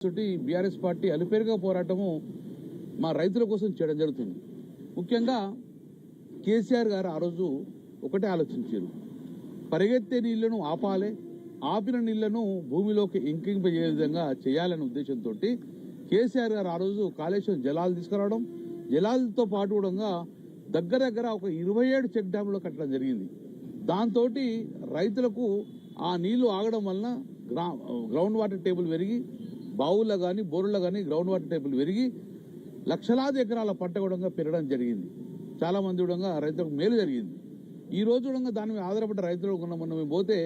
BRS party అలుపేరుగా పోరాటము మా రైతుల కోసం చేయడం జరుగుతుంది. ముఖ్యంగా కేసీఆర్ గారు ఆ రోజు ఒకటే ఆలోచించారు, పరిగెత్తే నీళ్లను ఆపాలి, ఆపిన నీళ్లను భూమిలోకి ఇంకింపజే విధంగా చేయాలనే ఉద్దేశంతో కేసీఆర్ గారు ఆ రోజు కాళేశ్వరం జలాలు తీసుకురావడం, జలాలతో పాటు కూడా దగ్గర ఒక 27 చెక్ డ్యాంలు కట్టడం జరిగింది. దాంతో రైతులకు ఆ నీళ్లు ఆగడం వలన గ్రౌండ్ వాటర్ టేబుల్ పెరిగి, బావుల్లో కానీ బోరుల్లో కానీ గ్రౌండ్ వాటర్ టేబుల్ పెరిగి లక్షలాది ఎకరాల పంట కూడా పెరగడం జరిగింది. చాలా మంది కూడా రైతులకు మేలు జరిగింది. ఈ రోజు కూడా దాని మీద ఆధారపడ్డ రైతులు మొన్న మేము పోతే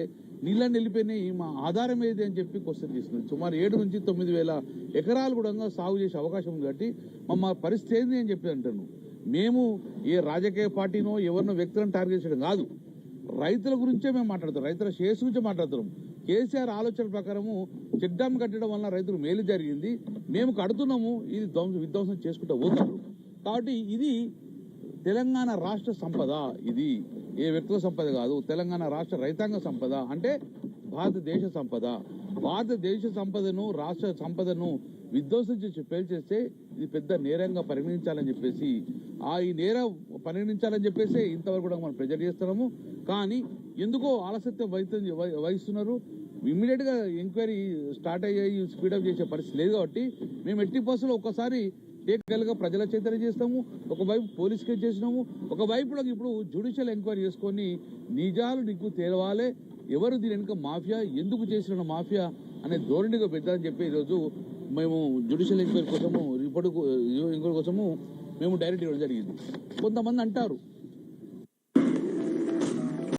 నీళ్ళని వెళ్ళిపోయినాయి, మా ఆధారం ఏది అని చెప్పి క్వశ్చన్ తీసుకున్నాం. సుమారు 7 నుంచి 9,000 ఎకరాలు కూడా సాగు చేసే అవకాశం ఉంది. కాబట్టి మా పరిస్థితి ఏంది అని చెప్పి అంటాను. మేము ఏ రాజకీయ పార్టీనో ఎవరినో వ్యక్తులను టార్గెట్ చేయడం కాదు, రైతుల గురించే మేము మాట్లాడుతాం, రైతుల శ్రేయస్సు గురించే మాట్లాడుతున్నాం. కేసీఆర్ ఆలోచన ప్రకారము చెక్ డ్యామ్ కట్టడం వల్ల రైతులు మేలు జరిగింది, మేము కడుతున్నాము, ఇది విధ్వంసం చేసుకుంటూ పోతున్నారు. కాబట్టి ఇది తెలంగాణ రాష్ట్ర సంపద, ఇది ఏ వ్యక్తుల సంపద కాదు, తెలంగాణ రాష్ట్ర రైతాంగ సంపద, అంటే భారతదేశ సంపద. భారతదేశ సంపదను, రాష్ట్ర సంపదను విధ్వంసం చేసి పేల్చేస్తే ఇది పెద్ద నేరంగా పరిగణించాలని చెప్పేసి ఈ నేరం పరిగణించాలని చెప్పేసి ఇంతవరకు కూడా మనం ప్రెజర్ చేస్తున్నాము. కానీ ఎందుకో ఆలస్యం వహిస్తున్నారు. ఇమ్మీడియట్ గా ఎంక్వైరీ స్టార్ట్ అయ్యాయి, స్పీడప్ చేసే పరిస్థితి లేదు. కాబట్టి మేము ఎట్టి బస్సులో ఒక్కసారి టేకల్గా ప్రజల చైతన్యం చేస్తాము, ఒకవైపు పోలీస్ కేసు చేసినాము, ఒకవైపు ఇప్పుడు జ్యుడిషియల్ ఎంక్వైరీ చేసుకొని నిజాలు నీకు తేలవాలి, ఎవరు దీని వెనుక మాఫియా, ఎందుకు చేసిన మాఫియా అనే ధోరణిగా పెట్టాలని చెప్పి ఈరోజు మేము జ్యుడిషియల్ ఎంక్వైరీ కోసము రిపోర్టు కోసము మేము డైరెక్ట్ ఇవ్వడం జరిగింది. కొంతమంది అంటారు